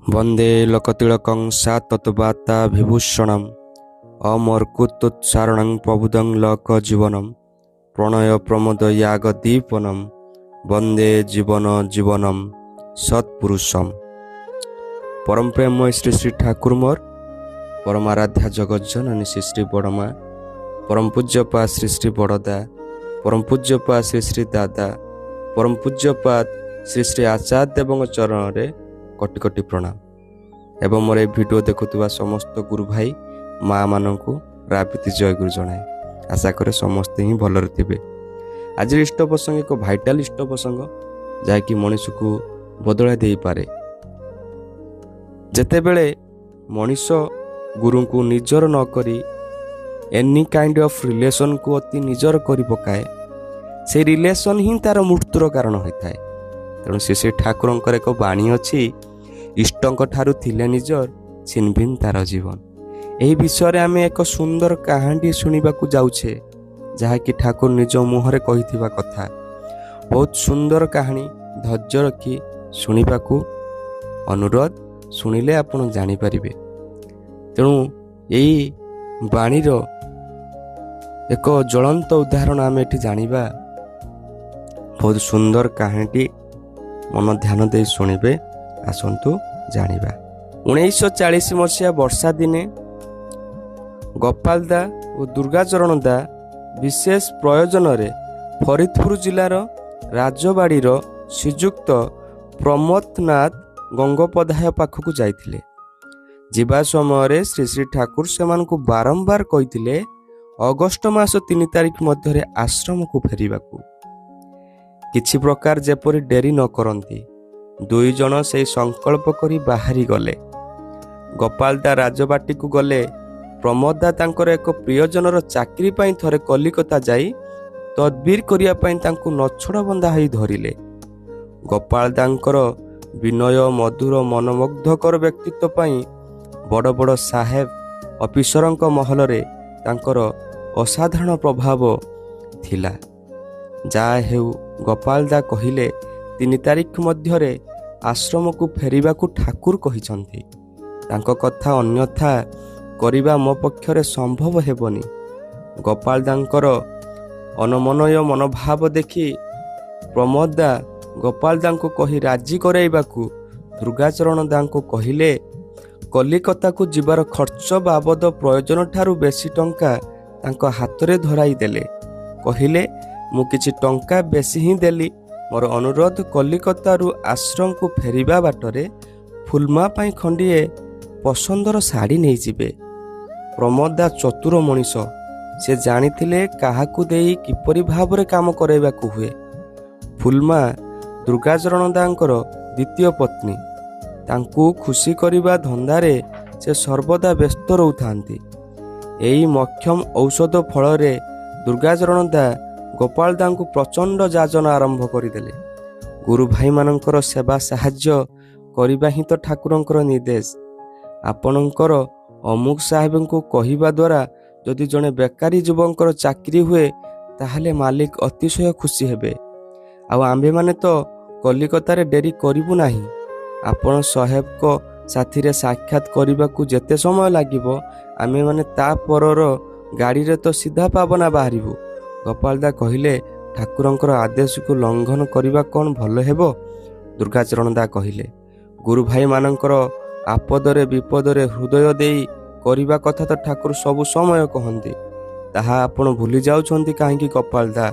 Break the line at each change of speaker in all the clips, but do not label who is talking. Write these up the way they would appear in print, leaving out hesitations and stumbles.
वंदे लोकतिलकं सातत्वाता विभूषणम् अमर्कुतोत्सारणं प्रबुदं लोकजीवनं प्रणय प्रमोद यागदीपनं वंदे जीवन जीवनम सत्पुरुषम। परम प्रेम श्री श्री ठाकुर मोर परम आराध्या जगत जननी श्री श्री बड़मा परम पूज्यपा श्री श्री बड़दा परम पूज्यपा श्री श्री दादा परम पूज्यपाद श्री श्री आचार्य देवों चरण रे कोटि कोटि प्रणाम। एवं मोर वीडियो देखुवा समस्त गुरु भाई माँ मानक राबिति जय गुरु जनाए। आशा करे समस्ते ही भलरे थिबे। आज इष्ट प्रसंग एक भाइटाल इष्ट प्रसंग जहाँकि मनीष को बदला दे पारे। जेतेबेले मनीष गुरु को निजर न करी एनी काइंड ऑफ रिलेशन को अति निजर करी पकाए से रिलेशन ही तार मृत्युर कारण होता है। तेणु श्री ठाकुर एक बाणी अच्छी इष्टों ठारू थिले निजर छिनभिन तार जीवन। यही विषय आम एक सुंदर कहानी शुणा जाऊे जहाँकि ठाकुर निज मुहरे कही कथा। बहुत सुंदर कहानी धैर्य रखी शुणा अनुरोध शुणिले आपण जानीपर। तेणु यही बाणीर एक ज्वलंत उदाहरण आम एठी जानिबा। बहुत सुंदर कहानी मन ध्यान दे शुणिबे। आसंतु जानिबा। 1940 मसीहा वर्षा दिने गोपाल दा और दुर्गाचरण दा विशेष प्रयोजन रे फरीदपुर जिलार राजबाड़ीर श्रीजुक्त प्रमोदनाथ गंगोपाध्याय पाखक जाइथिले। जिबा समय श्री श्री ठाकुर सेमान को बारंबार कहिथिले अगस्त मास 3 तारिख मध्य आश्रम को फेरिबाकू। किछि प्रकार जेपरि डेरी न करंती दुई जन से संकल्प करी बाहरी गले। गोपाल दा राजबाटी को गले। प्रमोद दा तांकर एक प्रियजनर चाकरी पाई थरे कलिकता जाई तदबीर करिया पाई तांको नछड़ा बंधा होई धरिले। गोपाल दांकर विनय मधुर मनमुग्धकर व्यक्तित्व पाई बड़ बड़ साहेब अफिसरंक महल रे तांकर असाधारण प्रभाव थिला। जा हेउ गोपाल दा कहिले 3 तारिख मध्य आश्रम को फेरिबा को ठाकुर कहिसंती। तांको कथा अन्यथा करिबा मो पक्षरे संभव हेबनी। गोपाल दांकर अनमनय मनोभाव देखि प्रमोद दा गोपाल दांको कही राजी कराइबाकू दुर्गाचरण दांको कहिले कलिकता को जिबार खर्च बाबद प्रयोजन ठारू बेसी टंका तांको हातरे धराई देले। कहिले मु किछि टंका बेसी ही देली। मोर अनुरोध कलिकतारू आश्रम को फेरिबा बाटरे फुलमा पाई खंडिए पसंदर शाढ़ी नहीं जिबे। प्रमोद दा चतुर मनीष से जानिथिले काहाकू देई किपरि भाबरे काम कराइबाकू हुए। फुलमा दुर्गाचरण दांकर द्वितीय पत्नी। तांकू खुशी करिबा धंदारे से सर्वदा व्यस्त रहउथांती। एई मक्षम औषध फल रे दुर्गाचरण दा गोपाल दां को प्रचंड याचना आरंभ करदेले। गुरु भाई मानकर सेवा साहाय्य करिबा ही तो ठाकुरंकर निर्देश। आपणकर अमुक साहेब को कहिबा द्वारा जदि जने बेकारी युवकर चाकरी हुए ताहले मालिक अतिशय खुशी हेबे। आ आंबे माने तो कलिकता रे डेरी करिबु नाही। आपण साहेब को साथी रे साक्षात करिबा को जेते समय लागिबो आमे माने ता परर गाड़ी रे तो सीधा पावना बाहरिबु। गोपाल दा कहिले ठाकुरंकर आदेश को लंघन करिबा कोन भल हेबो। दुर्गाचरण दा कहिले गुरु भाई मानकर आपदरे विपदरे हृदय देई करिबा कथा तो ठाकुर सबु समय कहंती। ताहा आपण भूली जाउछंती काहेकि गोपाल दा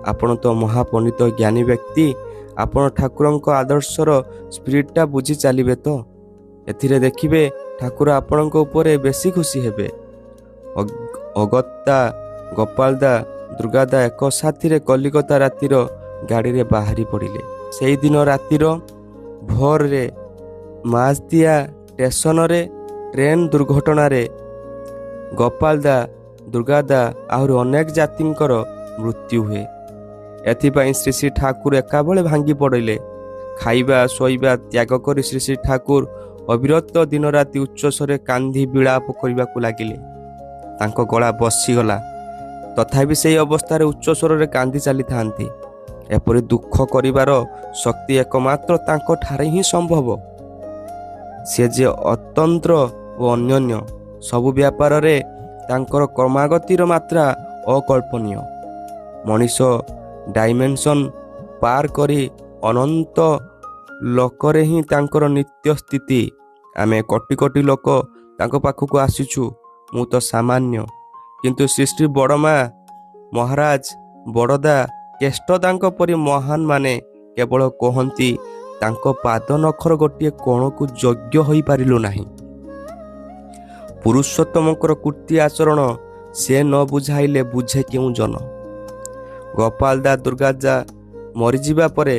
आपण तो महापंडित ज्ञानी व्यक्ति। आपण ठाकुरंक आदर्शर स्पिरिटटा बुझी चलिबे तो एथिरे देखिबे ठाकुर आपणक उपरे बेसी खुशी हेबे। अगत्ता गोपाल दा दुर्गादा एक साथी रे कलिकता रातिर गाड़ी रे बाहरी पड़िले। सेई दिन रातिर भोर रे माजदिया स्टेशन रे ट्रेन दुर्घटना रे गोपाल दा दुर्गादा आहुर अनेक जातिंकर मृत्यु हुए। एथिपाई श्री श्री ठाकुर एकाबले भांगी पड़िले। खाइबा शोइबा त्याग करी श्री श्री ठाकुर अविरत दिन राति उच्चस्वरे कांधी विलाप करबाकू लागिले। तांको गला बसीगला तथापि से अवस्था उच्च स्वर कांदी चली था। एपरि दुख करिवार शक्ति एकमात्र तांको ठारे ही संभव। ସେ ଯେ ଅତନ୍ତ୍ର ଓ ଅନନ୍ୟ, ସବୁ ବ୍ୟାପାରରେ ତାଙ୍କର କ୍ରମାଗତିର ମାତ୍ରା ଅକଳ୍ପନୀୟ। ମଣିଷ ଡାଇମେନସନ୍ ପାର କରି ଅନନ୍ତ ଲୋକରେ ହିଁ ତାଙ୍କର ନିତ୍ୟ ସ୍ଥିତି। ଆମେ କୋଟି କୋଟି ଲୋକ ତାଙ୍କ ପାଖକୁ ଆସିଛୁ, ମୁଁ ତ ସାମାନ୍ୟ। କିନ୍ତୁ ଶ୍ରୀ ଶ୍ରୀ ବଡ଼ମା, ମହାରାଜ, ବଡ଼ଦା, କେଷ୍ଟଦାଙ୍କ ପରି ମହାନ ମାନେ କେବଳ କହନ୍ତି ତାଙ୍କ ପାଦ ନଖର ଗୋଟିଏ କୋଣକୁ ଯୋଗ୍ୟ ହୋଇପାରିଲୁ ନାହିଁ। ପୁରୁଷୋତ୍ତମଙ୍କର କୃତି ଆଚରଣ ସେ ନ ବୁଝାଇଲେ ବୁଝେ କେଉଁ ଜନ। ଗୋପାଳ ଦା ଦୁର୍ଗାଜା ମରିଯିବା ପରେ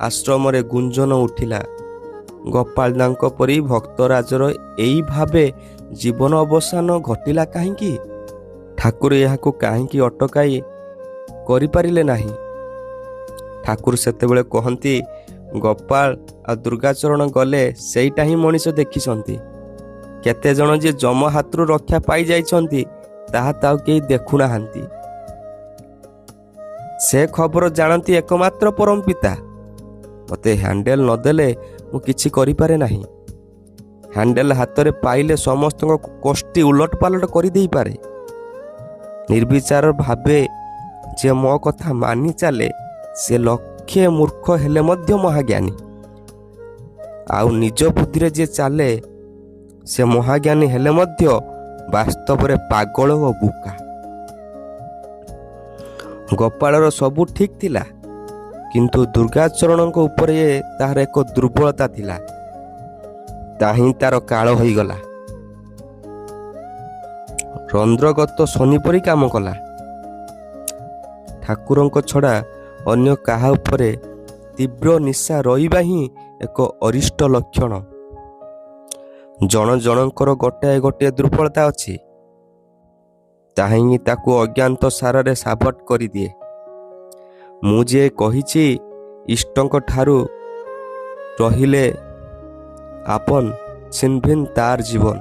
ଆଶ୍ରମରେ ଗୁଞ୍ଜନ ଉଠିଲା। ଗୋପାଳ ଦାଙ୍କ ପରି ଭକ୍ତରାଜର ଏଇ ଭାବେ ଜୀବନ ଅବସାନ ଘଟିଲା କାହିଁକି? ଠାକୁର ଏହାକୁ କାହିଁକି ଅଟକାଇ କରିପାରିଲେ ନାହିଁ? ଠାକୁର ସେତେବେଳେ କହନ୍ତି, ଗୋପାଳ ଆଉ ଦୁର୍ଗାଚରଣ ଗଲେ ସେଇଟା ହିଁ ମଣିଷ ଦେଖିଛନ୍ତି। କେତେଜଣ ଯେ ଯମ ହାତରୁ ରକ୍ଷା ପାଇଯାଇଛନ୍ତି ତାହା ତ ଆଉ କେହି ଦେଖୁନାହାନ୍ତି। ସେ ଖବର ଜାଣନ୍ତି ଏକମାତ୍ର ପରମ ପିତା। ମୋତେ ହ୍ୟାଣ୍ଡେଲ ନଦେଲେ ମୁଁ କିଛି କରିପାରେ ନାହିଁ। ହ୍ୟାଣ୍ଡେଲ ହାତରେ ପାଇଲେ ସମସ୍ତଙ୍କ କୋଷ୍ଠୀ ଉଲଟ ପାଲଟ କରିଦେଇପାରେ। ନିର୍ବିଚାର ଭାବେ ଯେ ମୋ କଥା ମାନି ଚାଲେ ସେ ଲକ୍ଷେ ମୂର୍ଖ ହେଲେ ମଧ୍ୟ ମହାଜ୍ଞାନୀ। ଆଉ ନିଜ ବୁଦ୍ଧିରେ ଯିଏ ଚାଲେ ସେ ମହାଜ୍ଞାନୀ ହେଲେ ମଧ୍ୟ ବାସ୍ତବରେ ପାଗଳ ଓ ବୋକା। ଗୋପାଳର ସବୁ ଠିକ ଥିଲା, କିନ୍ତୁ ଦୁର୍ଗାଚରଣଙ୍କ ଉପରେ ତାହାର ଏକ ଦୁର୍ବଳତା ଥିଲା। ତାହିଁ ତାର କାଳ ହୋଇଗଲା। ରନ୍ଧ୍ରଗତ ଶନି ପରି କାମ କଲା। ଠାକୁରଙ୍କ ଛଡ଼ା ଅନ୍ୟ କାହା ଉପରେ ତୀବ୍ର ନିଶା ରହିବା ହିଁ ଏକ ଅରିଷ୍ଟ ଲକ୍ଷଣ। ଜଣ ଜଣଙ୍କର ଗୋଟାଏ ଗୋଟିଏ ଦୁର୍ବଳତା ଅଛି, ତାହିଁ ତାକୁ ଅଜ୍ଞାତ ସାରରେ ସାବଟ କରିଦିଏ। ମୁଁ ଯିଏ କହିଛି ଇଷ୍ଟଙ୍କ ଠାରୁ ରହିଲେ ଆପନ ଛିନଭିନ୍ ତାର ଜୀବନ,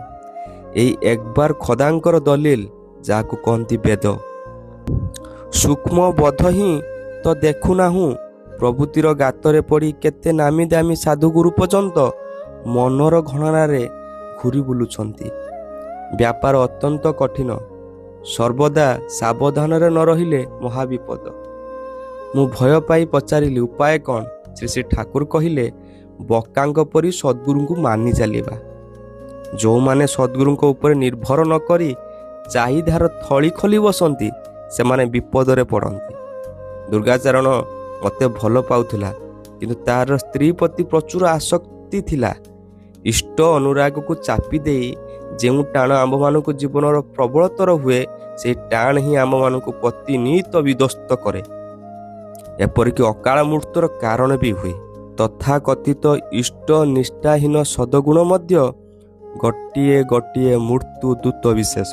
ଏଇ ଏକବାର ଖୋଦାଙ୍କର ଦଲିଲ, ଯାହାକୁ କହନ୍ତି ବେଦ। ସୂକ୍ଷ୍ମ ବୋଧ ହିଁ ତ ଦେଖୁନାହୁଁ ପ୍ରଭୃତିର ଗାତରେ ପଡ଼ି କେତେ ନାମୀ ଦାମୀ ସାଧୁଗୁରୁ ପର୍ଯ୍ୟନ୍ତ ମନର ଘଣନାରେ ଘୁରି ବୁଲୁଛନ୍ତି। ବ୍ୟାପାର ଅତ୍ୟନ୍ତ କଠିନ। ସର୍ବଦା ସାବଧାନରେ ନ ରହିଲେ ମହାବିପଦ। ମୁଁ ଭୟ ପାଇ ପଚାରିଲି, ଉପାୟ କ'ଣ? ଶ୍ରୀ ଶ୍ରୀ ଠାକୁର କହିଲେ, ବକାଙ୍କ ପରି ସଦ୍ଗୁରୁଙ୍କୁ ମାନି ଚାଲିବା। ଯେଉଁମାନେ ସଦ୍ଗୁରୁଙ୍କ ଉପରେ ନିର୍ଭର ନ କରି ଚାହିଦାର ଥଳି ଖୋଲି ବସନ୍ତି ସେମାନେ ବିପଦରେ ପଡ଼ନ୍ତି। ଦୁର୍ଗାଚରଣ ମୋତେ ଭଲ ପାଉଥିଲା, କିନ୍ତୁ ତାହାର ସ୍ତ୍ରୀ ପ୍ରତି ପ୍ରଚୁର ଆସକ୍ତି ଥିଲା। ଇଷ୍ଟ ଅନୁରାଗକୁ ଚାପି ଦେଇ ଯେଉଁ ଟାଣ ଆମ୍ଭମାନଙ୍କୁ ଜୀବନର ପ୍ରବଳତର ହୁଏ, ସେହି ଟାଣ ହିଁ ଆମମାନଙ୍କୁ ପ୍ରତିନିତ ବିଧ୍ୱସ୍ତ କରେ। ଏପରିକି ଅକାଳ ମୃତ୍ୟୁର କାରଣ ବି ହୁଏ। ତଥାକଥିତ ଇଷ୍ଟ ନିଷ୍ଠାହୀନ ସଦଗୁଣ ମଧ୍ୟ ଗୋଟିଏ ଗୋଟିଏ ମୃତ୍ୟୁ ଦୂତ ବିଶେଷ।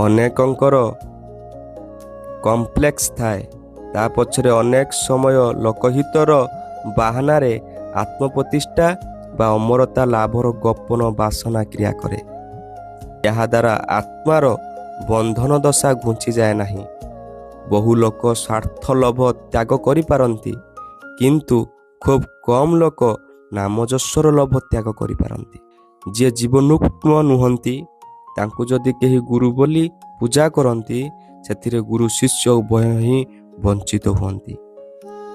ଅନେକଙ୍କର କମ୍ପ୍ଲେକ୍ସ ଥାଏ, ତା ପଛରେ ଅନେକ ସମୟ ଲୋକହିତର ବାହାନାରେ ଆତ୍ମପ୍ରତିଷ୍ଠା ବା ଅମରତା ଲାଭର ଗୋପନ ବାସନା କ୍ରିୟା କରେ। ଏହାଦ୍ୱାରା ଆତ୍ମାର ବନ୍ଧନ ଦଶା ଘୁଞ୍ଚିଯାଏ ନାହିଁ। ବହୁ ଲୋକ ସ୍ୱାର୍ଥ ଲୋଭ ତ୍ୟାଗ କରିପାରନ୍ତି, କିନ୍ତୁ ଖୁବ୍ କମ୍ ଲୋକ ନାମଯଶର ଲୋଭ ତ୍ୟାଗ କରିପାରନ୍ତି। ଯିଏ ଜୀବନୁକ୍ତ ନୁହନ୍ତି ତାଙ୍କୁ ଯଦି କେହି ଗୁରୁ ବୋଲି ପୂଜା କରନ୍ତି, ସେଥିରେ ଗୁରୁ ଶିଷ୍ୟ ଉଭୟ ହିଁ ବଞ୍ଚିତ ହୁଅନ୍ତି।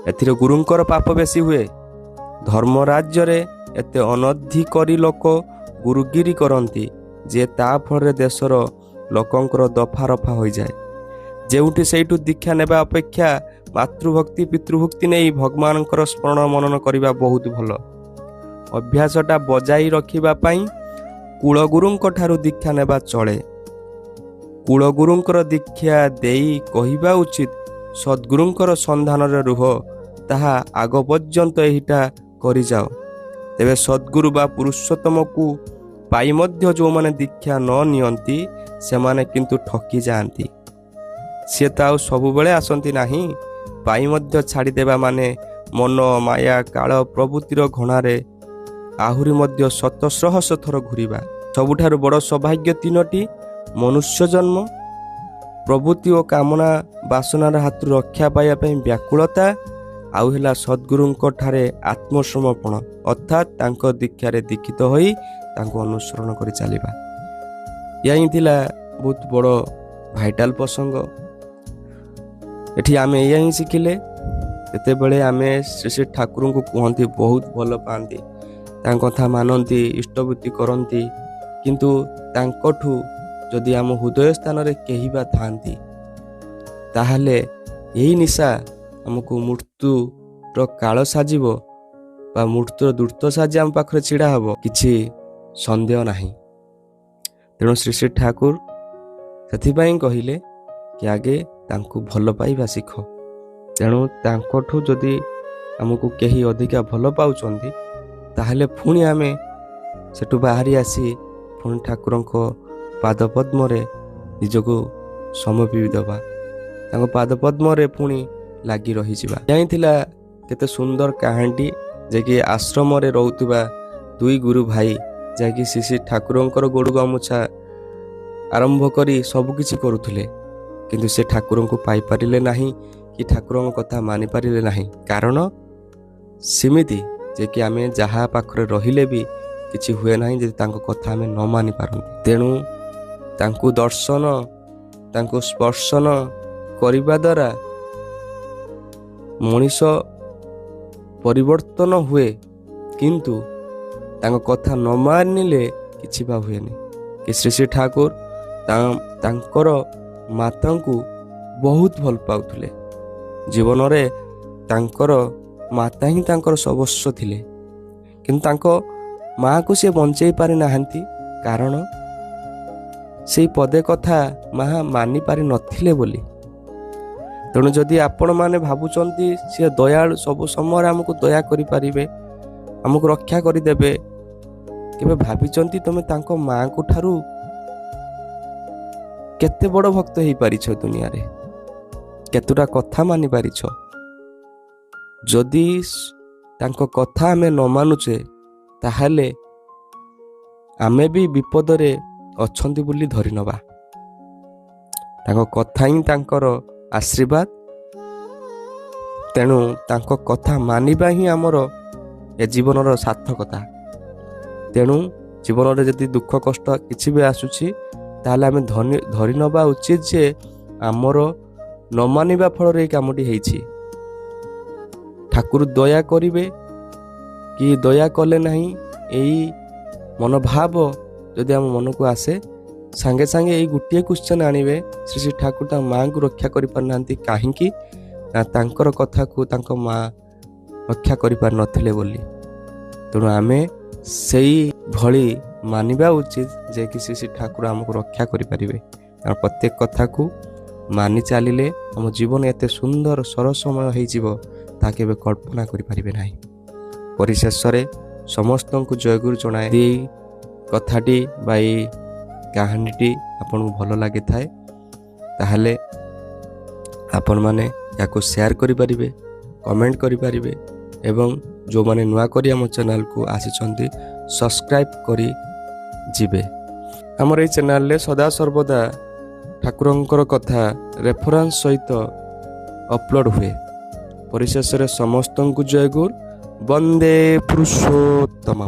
ଏଥିରେ ଗୁରୁଙ୍କର ପାପ ବେଶୀ ହୁଏ। ଧର୍ମ ରାଜ୍ୟରେ ଏତେ ଅନଧିକରି ଲୋକ ଗୁରୁଗିରି କରନ୍ତି ଯେ ତା ଫଳରେ ଦେଶର ଲୋକଙ୍କର ଦଫା ରଫା ହୋଇଯାଏ। ଯେଉଁଠି ସେଇଠୁ ଦୀକ୍ଷା ନେବା ଅପେକ୍ଷା ମାତୃଭକ୍ତି ପିତୃଭକ୍ତି ନେଇ ଭଗବାନଙ୍କର ସ୍ମରଣ ମନନ କରିବା ବହୁତ ଭଲ। ଅଭ୍ୟାସଟା ବଜାଇ ରଖିବା ପାଇଁ କୁଳଗୁରୁଙ୍କ ଠାରୁ ଦୀକ୍ଷା ନେବା ଚଳେ। କୁଳଗୁରୁଙ୍କର ଦୀକ୍ଷା ଦେଇ କହିବା ଉଚିତ, ସଦ୍ଗୁରୁଙ୍କର ସନ୍ଧାନରେ ରୁହ, ତାହା ଆଗ ପର୍ଯ୍ୟନ୍ତ ଏହିଟା କରିଯାଅ। ତେବେ ସଦ୍ଗୁରୁ ବା ପୁରୁଷୋତ୍ତମକୁ ପାଇ ମଧ୍ୟ ଯେଉଁମାନେ ଦୀକ୍ଷା ନ ନିଅନ୍ତି ସେମାନେ କିନ୍ତୁ ଠକି ଯାଆନ୍ତି। ସିଏ ତ ଆଉ ସବୁବେଳେ ଆସନ୍ତି ନାହିଁ। ପାଇ ମଧ୍ୟ ଛାଡ଼ିଦେବା ମାନେ ମନ ମାୟା କାଳ ପ୍ରଭୃତିର ଘଣାରେ ଆହୁରି ମଧ୍ୟ ଶତସହସ୍ର ଥର ଘୂରିବା। ସବୁଠାରୁ ବଡ଼ ସୌଭାଗ୍ୟ ତିନୋଟି: ମନୁଷ୍ୟ ଜନ୍ମ, ପ୍ରଭୃତି ଓ କାମନା ବାସନାର ହାତରୁ ରକ୍ଷା ପାଇବା ପାଇଁ ବ୍ୟାକୁଳତା, ଆଉ ହେଲା ସଦ୍ଗୁରୁଙ୍କ ଠାରେ ଆତ୍ମସମର୍ପଣ ଅର୍ଥାତ୍ ତାଙ୍କ ଦୀକ୍ଷାରେ ଦୀକ୍ଷିତ ହୋଇ ତାଙ୍କୁ ଅନୁସରଣ କରି ଚାଲିବା। ଏହା ହିଁ ଥିଲା ବହୁତ ବଡ଼ ଭାଇଟାଲ ପ୍ରସଙ୍ଗ। ଏଠି ଆମେ ଏଇଆ ହିଁ ଶିଖିଲେ, ଯେତେବେଳେ ଆମେ ଶ୍ରୀ ଶ୍ରୀ ଠାକୁରଙ୍କୁ କୁହନ୍ତି ବହୁତ ଭଲ ପାଆନ୍ତି, ତାଙ୍କ କଥା ମାନନ୍ତି, ଇଷ୍ଟବୃତ୍ତି କରନ୍ତି, କିନ୍ତୁ ତାଙ୍କଠୁ ଯଦି ଆମ ହୃଦୟ ସ୍ଥାନରେ କେହି ବା ଥାଆନ୍ତି, ତାହେଲେ ଏହି ନିଶା ଆମକୁ ମୃତ୍ୟୁର କାଳ ସାଜିବ ବା ମୃତ୍ୟୁର ଦୂତ ସାଜି ଆମ ପାଖରେ ଛିଡ଼ା ହେବ, କିଛି ସନ୍ଦେହ ନାହିଁ। ତେଣୁ ଶ୍ରୀ ଶ୍ରୀ ଠାକୁର ସେଥିପାଇଁ କହିଲେ କି ଆଗେ ତାଙ୍କୁ ଭଲ ପାଇବା ଶିଖ। ତେଣୁ ତାଙ୍କଠୁ ଯଦି ଆମକୁ କେହି ଅଧିକା ଭଲ ପାଉଛନ୍ତି, ତାହେଲେ ପୁଣି ଆମେ ସେଠୁ ବାହାରି ଆସି ପୁଣି ଠାକୁରଙ୍କ ପାଦପଦ୍ମରେ ନିଜକୁ ସମର୍ପି ଦେବା, ତାଙ୍କ ପାଦପଦ୍ମରେ ପୁଣି ଲାଗି ରହିଯିବା। ଏହା ଥିଲା କେତେ ସୁନ୍ଦର କାହାଣୀଟି, ଯାହାକି ଆଶ୍ରମରେ ରହୁଥିବା ଦୁଇ ଗୁରୁ ଭାଇ, ଯାହାକି ଶ୍ରୀ ଶ୍ରୀ ଠାକୁରଙ୍କର ଗୋଡ଼ ଗାମୁଛା ଆରମ୍ଭ କରି ସବୁକିଛି କରୁଥିଲେ, କିନ୍ତୁ ସେ ଠାକୁରଙ୍କୁ ପାଇପାରିଲେ ନାହିଁ କି ଠାକୁରଙ୍କ କଥା ମାନିପାରିଲେ ନାହିଁ। କାରଣ ସେମିତି ଯେ କି ଆମେ ଯାହା ପାଖରେ ରହିଲେ ବି କିଛି ହୁଏ ନାହିଁ ଯଦି ତାଙ୍କ କଥା ଆମେ ନ ମାନିପାରନ୍ତି। ତେଣୁ ତାଙ୍କୁ ଦର୍ଶନ, ତାଙ୍କୁ ସ୍ପର୍ଶନ କରିବା ଦ୍ୱାରା ମଣିଷ ପରିବର୍ତ୍ତନ ହୁଏ, କିନ୍ତୁ ତାଙ୍କ କଥା ନ ମାନିଲେ କିଛି ବା ହୁଏନି। କି ଶ୍ରୀ ଶ୍ରୀ ଠାକୁର ତାଙ୍କର ମାତାଙ୍କୁ ବହୁତ ଭଲ ପାଉଥିଲେ। ଜୀବନରେ ତାଙ୍କର ମାତା ହିଁ ତାଙ୍କର ସର୍ବସ୍ୱ ଥିଲେ, କିନ୍ତୁ ତାଙ୍କ ମାଆକୁ ସେ ବଞ୍ଚେଇ ପାରିନାହାନ୍ତି, କାରଣ ସେଇ ପଦେ କଥା ମାଆ ମାନିପାରି ନଥିଲେ ବୋଲି। ତେଣୁ ଯଦି ଆପଣମାନେ ଭାବୁଛନ୍ତି ସିଏ ଦୟାଳୁ, ସବୁ ସମୟରେ ଆମକୁ ଦୟା କରିପାରିବେ, ଆମକୁ ରକ୍ଷା କରିଦେବେ, କେବେ ଭାବିଛନ୍ତି ତୁମେ ତାଙ୍କ ମାଆଙ୍କ ଠାରୁ କେତେ ବଡ଼ ଭକ୍ତ ହେଇପାରିଛ? ଦୁନିଆରେ କେତେଟା କଥା ମାନିପାରିଛ? ଯଦି ତାଙ୍କ କଥା ଆମେ ନ ମାନୁଛେ, ତାହେଲେ ଆମେ ବି ବିପଦରେ ଅଛନ୍ତି ବୋଲି ଧରି ନେବା। ତାଙ୍କ କଥା ହିଁ ତାଙ୍କର ଆଶୀର୍ବାଦ। ତେଣୁ ତାଙ୍କ କଥା ମାନିବା ହିଁ ଆମର ଏ ଜୀବନର ସାର୍ଥକତା। ତେଣୁ ଜୀବନରେ ଯଦି ଦୁଃଖ କଷ୍ଟ କିଛି ବି ଆସୁଛି, ତାହେଲେ ଆମେ ଧରି ନେବା ଉଚିତ ଯେ ଆମର ନ ମାନିବା ଫଳରେ ଏଇ କାମଟି ହେଇଛି। ଠାକୁର ଦୟା କରିବେ କି ଦୟା କଲେ ନାହିଁ, ଏଇ ମନୋଭାବ ଯଦି ଆମ ମନକୁ ଆସେ, ସାଙ୍ଗେ ସାଙ୍ଗେ ଏଇ ଗୋଟିଏ କ୍ୱେଶ୍ଚନ୍ ଆଣିବେ, ଶ୍ରୀ ଶ୍ରୀ ଠାକୁର ତାଙ୍କ ମାଆଙ୍କୁ ରକ୍ଷା କରିପାରିନାହାନ୍ତି କାହିଁକି? ନା ତାଙ୍କର କଥାକୁ ତାଙ୍କ ମାଆ ରକ୍ଷା କରିପାରିନଥିଲେ ବୋଲି। ତେଣୁ ଆମେ ସେଇ ଭଳି ମାନିବା ଉଚିତ ଯେ କି ଶ୍ରୀ ଶ୍ରୀ ଠାକୁର ଆମକୁ ରକ୍ଷା କରିପାରିବେ। କାରଣ ପ୍ରତ୍ୟେକ କଥାକୁ ମାନି ଚାଲିଲେ ଆମ ଜୀବନ ଏତେ ସୁନ୍ଦର ସରସମୟ ହେଇଯିବ, ତାହା କେବେ କଳ୍ପନା କରିପାରିବେ ନାହିଁ। ପରିଶେଷରେ ସମସ୍ତଙ୍କୁ ଜୟଗୁରୁ ଜଣାଏ। ଏଇ କଥାଟି ବା ଏଇ କାହାଣୀଟି ଆପଣଙ୍କୁ ଭଲ ଲାଗିଥାଏ, ତାହେଲେ ଆପଣମାନେ ୟାକୁ ସେୟାର କରିପାରିବେ, କମେଣ୍ଟ କରିପାରିବେ, ଏବଂ ଯେଉଁମାନେ ନୂଆ କରି ଆମ ଚ୍ୟାନେଲକୁ ଆସିଛନ୍ତି ସବସ୍କ୍ରାଇବ୍ କରି ଯିବେ। ଆମର ଏଇ ଚ୍ୟାନେଲରେ ସଦାସର୍ବଦା ଠାକୁରଙ୍କର କଥା ରେଫରେନ୍ସ ସହିତ ଅପଲୋଡ଼ ହୁଏ। ପରିଶେଷରେ ସମସ୍ତଙ୍କୁ ଜୟଗୁରୁ, ବନ୍ଦେ ପୁରୁଷୋତ୍ତମ।